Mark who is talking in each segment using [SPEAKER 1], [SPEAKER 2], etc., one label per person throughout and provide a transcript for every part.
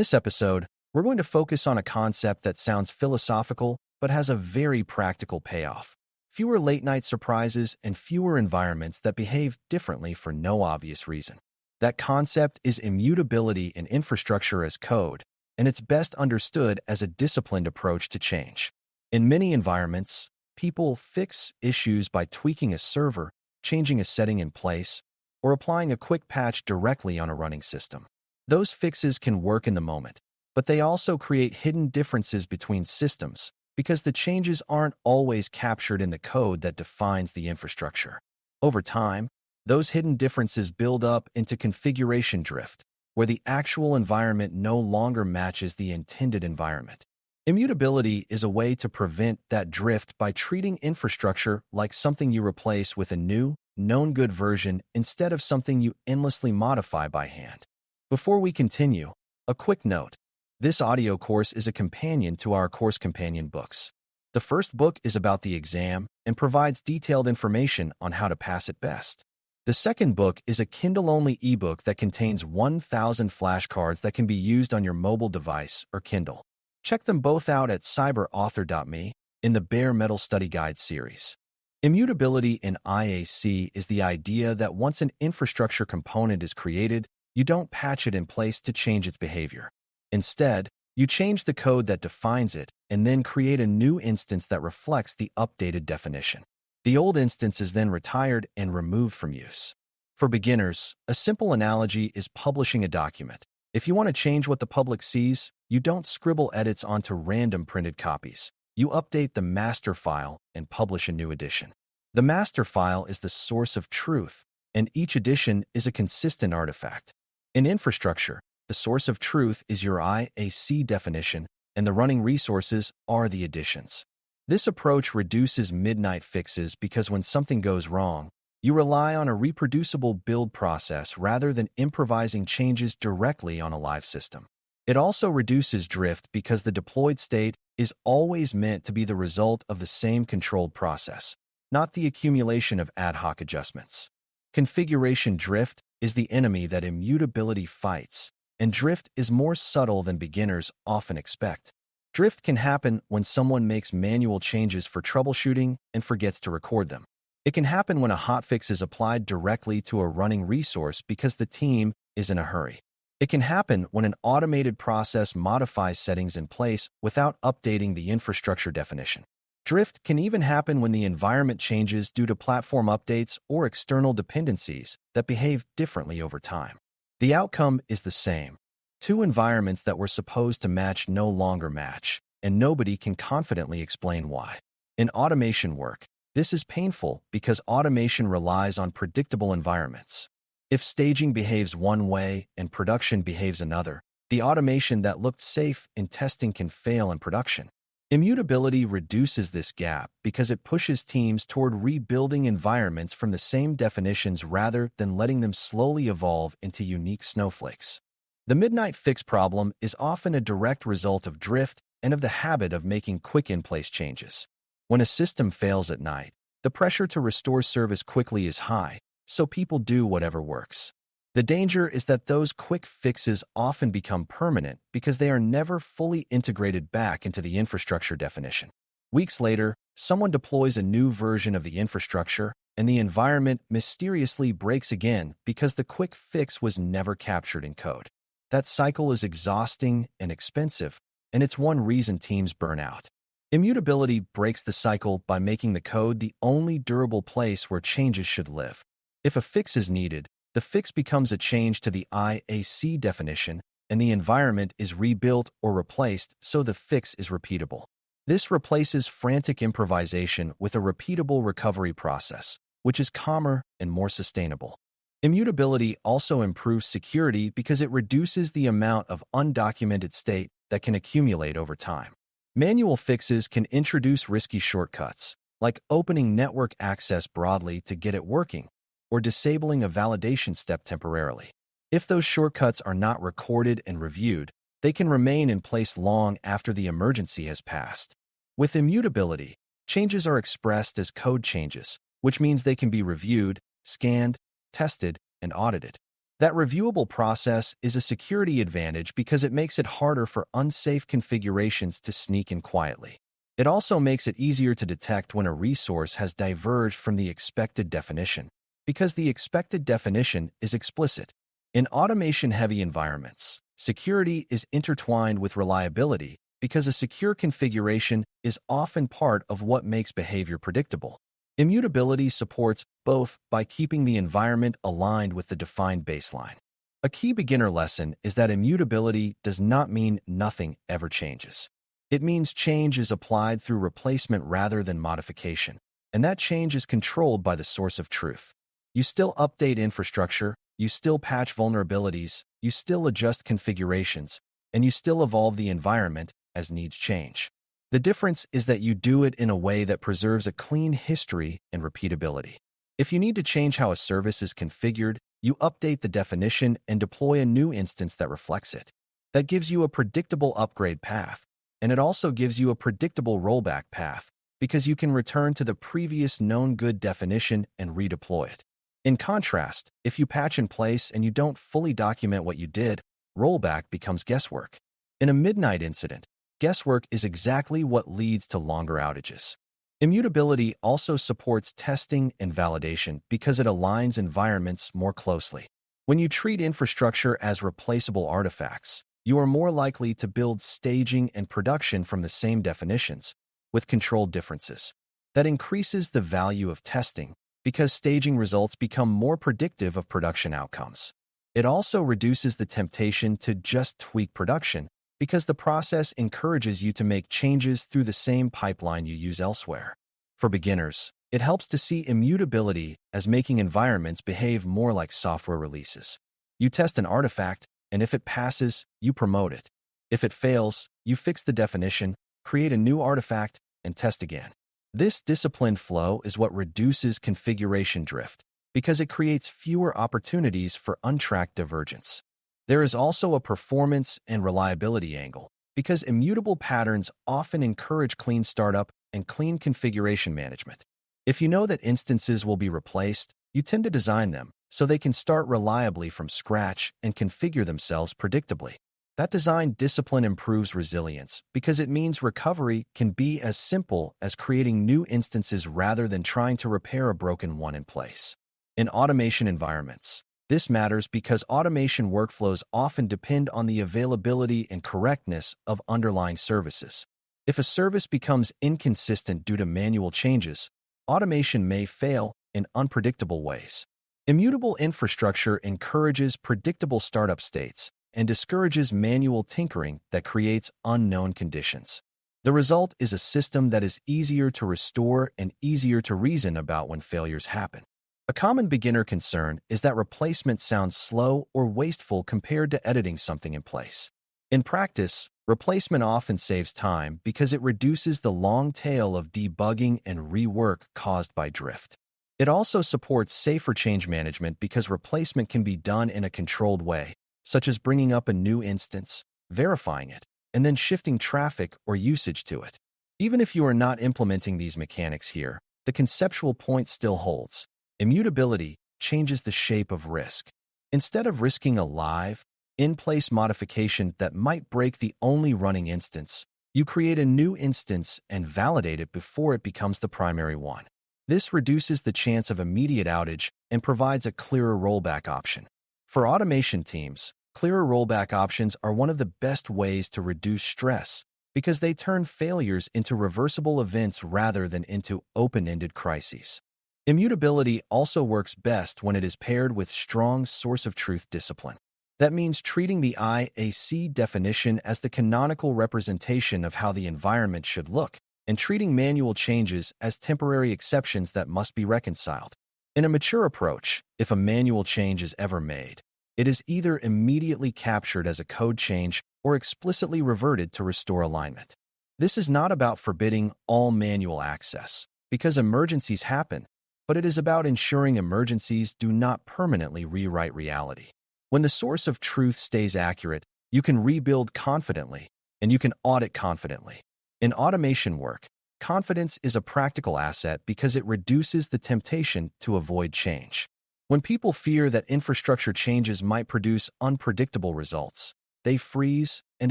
[SPEAKER 1] this episode, we're going to focus on a concept that sounds philosophical but has a very practical payoff. Fewer late-night surprises and fewer environments that behave differently for no obvious reason. That concept is immutability in infrastructure as code, and it's best understood as a disciplined approach to change. In many environments, people fix issues by tweaking a server, changing a setting in place, or applying a quick patch directly on a running system. Those fixes can work in the moment, but they also create hidden differences between systems because the changes aren't always captured in the code that defines the infrastructure. Over time, those hidden differences build up into configuration drift, where the actual environment no longer matches the intended environment. Immutability is a way to prevent that drift by treating infrastructure like something you replace with a new, known good version instead of something you endlessly modify by hand. Before we continue, a quick note. This audio course is a companion to our Course Companion books. The first book is about the exam and provides detailed information on how to pass it best. The second book is a Kindle-only ebook that contains 1,000 flashcards that can be used on your mobile device or Kindle. Check them both out at cyberauthor.me in the Bare Metal Study Guide series. Immutability in IaC is the idea that once an infrastructure component is created, you don't patch it in place to change its behavior. Instead, you change the code that defines it and then create a new instance that reflects the updated definition. The old instance is then retired and removed from use. For beginners, a simple analogy is publishing a document. If you want to change what the public sees, you don't scribble edits onto random printed copies. You update the master file and publish a new edition. The master file is the source of truth, and each edition is a consistent artifact. In infrastructure, the source of truth is your IaC definition, and the running resources are the additions. This approach reduces midnight fixes because when something goes wrong, you rely on a reproducible build process rather than improvising changes directly on a live system. It also reduces drift because the deployed state is always meant to be the result of the same controlled process, not the accumulation of ad hoc adjustments. Configuration drift is the enemy that immutability fights, and drift is more subtle than beginners often expect. Drift can happen when someone makes manual changes for troubleshooting and forgets to record them. It can happen when a hotfix is applied directly to a running resource because the team is in a hurry. It can happen when an automated process modifies settings in place without updating the infrastructure definition. Drift can even happen when the environment changes due to platform updates or external dependencies that behave differently over time. The outcome is the same. Two environments that were supposed to match no longer match, and nobody can confidently explain why. In automation work, this is painful because automation relies on predictable environments. If staging behaves one way and production behaves another, the automation that looked safe in testing can fail in production. Immutability reduces this gap because it pushes teams toward rebuilding environments from the same definitions rather than letting them slowly evolve into unique snowflakes. The midnight fix problem is often a direct result of drift and of the habit of making quick in-place changes. When a system fails at night, the pressure to restore service quickly is high, so people do whatever works. The danger is that those quick fixes often become permanent because they are never fully integrated back into the infrastructure definition. Weeks later, someone deploys a new version of the infrastructure, and the environment mysteriously breaks again because the quick fix was never captured in code. That cycle is exhausting and expensive, and it's one reason teams burn out. Immutability breaks the cycle by making the code the only durable place where changes should live. If a fix is needed, the fix becomes a change to the IaC definition, and the environment is rebuilt or replaced so the fix is repeatable. This replaces frantic improvisation with a repeatable recovery process, which is calmer and more sustainable. Immutability also improves security because it reduces the amount of undocumented state that can accumulate over time. Manual fixes can introduce risky shortcuts, like opening network access broadly to get it working, or disabling a validation step temporarily. If those shortcuts are not recorded and reviewed, they can remain in place long after the emergency has passed. With immutability, changes are expressed as code changes, which means they can be reviewed, scanned, tested, and audited. That reviewable process is a security advantage because it makes it harder for unsafe configurations to sneak in quietly. It also makes it easier to detect when a resource has diverged from the expected definition, because the expected definition is explicit. In automation-heavy environments, security is intertwined with reliability because a secure configuration is often part of what makes behavior predictable. Immutability supports both by keeping the environment aligned with the defined baseline. A key beginner lesson is that immutability does not mean nothing ever changes. It means change is applied through replacement rather than modification, and that change is controlled by the source of truth. You still update infrastructure, you still patch vulnerabilities, you still adjust configurations, and you still evolve the environment as needs change. The difference is that you do it in a way that preserves a clean history and repeatability. If you need to change how a service is configured, you update the definition and deploy a new instance that reflects it. That gives you a predictable upgrade path, and it also gives you a predictable rollback path because you can return to the previous known good definition and redeploy it. In contrast, if you patch in place and you don't fully document what you did, rollback becomes guesswork. In a midnight incident, guesswork is exactly what leads to longer outages. Immutability also supports testing and validation because it aligns environments more closely. When you treat infrastructure as replaceable artifacts, you are more likely to build staging and production from the same definitions, with controlled differences. That increases the value of testing because staging results become more predictive of production outcomes. It also reduces the temptation to just tweak production because the process encourages you to make changes through the same pipeline you use elsewhere. For beginners, it helps to see immutability as making environments behave more like software releases. You test an artifact, and if it passes, you promote it. If it fails, you fix the definition, create a new artifact, and test again. This disciplined flow is what reduces configuration drift because it creates fewer opportunities for untracked divergence. There is also a performance and reliability angle because immutable patterns often encourage clean startup and clean configuration management. If you know that instances will be replaced, you tend to design them so they can start reliably from scratch and configure themselves predictably. That design discipline improves resilience because it means recovery can be as simple as creating new instances rather than trying to repair a broken one in place. In automation environments, this matters because automation workflows often depend on the availability and correctness of underlying services. If a service becomes inconsistent due to manual changes, automation may fail in unpredictable ways. Immutable infrastructure encourages predictable startup states and discourages manual tinkering that creates unknown conditions. The result is a system that is easier to restore and easier to reason about when failures happen. A common beginner concern is that replacement sounds slow or wasteful compared to editing something in place. In practice, replacement often saves time because it reduces the long tail of debugging and rework caused by drift. It also supports safer change management because replacement can be done in a controlled way, such as bringing up a new instance, verifying it, and then shifting traffic or usage to it. Even if you are not implementing these mechanics here, the conceptual point still holds. Immutability changes the shape of risk. Instead of risking a live, in-place modification that might break the only running instance, you create a new instance and validate it before it becomes the primary one. This reduces the chance of immediate outage and provides a clearer rollback option. For automation teams, clearer rollback options are one of the best ways to reduce stress because they turn failures into reversible events rather than into open-ended crises. Immutability also works best when it is paired with strong source of truth discipline. That means treating the IaC definition as the canonical representation of how the environment should look, and treating manual changes as temporary exceptions that must be reconciled. In a mature approach, if a manual change is ever made, it is either immediately captured as a code change or explicitly reverted to restore alignment. This is not about forbidding all manual access, because emergencies happen, but it is about ensuring emergencies do not permanently rewrite reality. When the source of truth stays accurate, you can rebuild confidently, and you can audit confidently. In automation work, confidence is a practical asset because it reduces the temptation to avoid change. When people fear that infrastructure changes might produce unpredictable results, they freeze and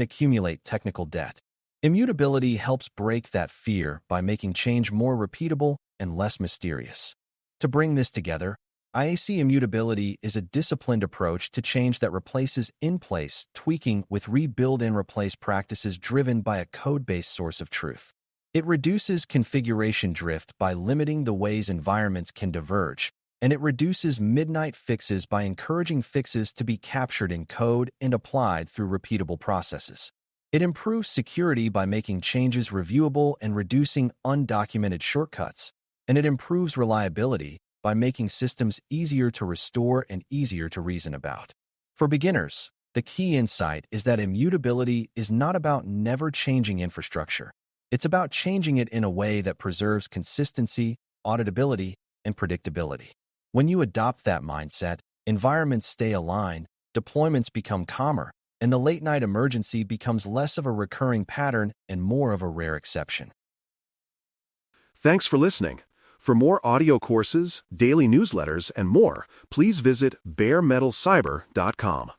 [SPEAKER 1] accumulate technical debt. Immutability helps break that fear by making change more repeatable and less mysterious. To bring this together, IaC Immutability is a disciplined approach to change that replaces in-place tweaking with rebuild-and-replace practices driven by a code-based source of truth. It reduces configuration drift by limiting the ways environments can diverge, and it reduces midnight fixes by encouraging fixes to be captured in code and applied through repeatable processes. It improves security by making changes reviewable and reducing undocumented shortcuts, and it improves reliability by making systems easier to restore and easier to reason about. For beginners, the key insight is that immutability is not about never changing infrastructure. It's about changing it in a way that preserves consistency, auditability, and predictability. When you adopt that mindset, environments stay aligned, deployments become calmer, and the late-night emergency becomes less of a recurring pattern and more of a rare exception.
[SPEAKER 2] Thanks for listening. For more audio courses, daily newsletters, and more, please visit baremetalcyber.com.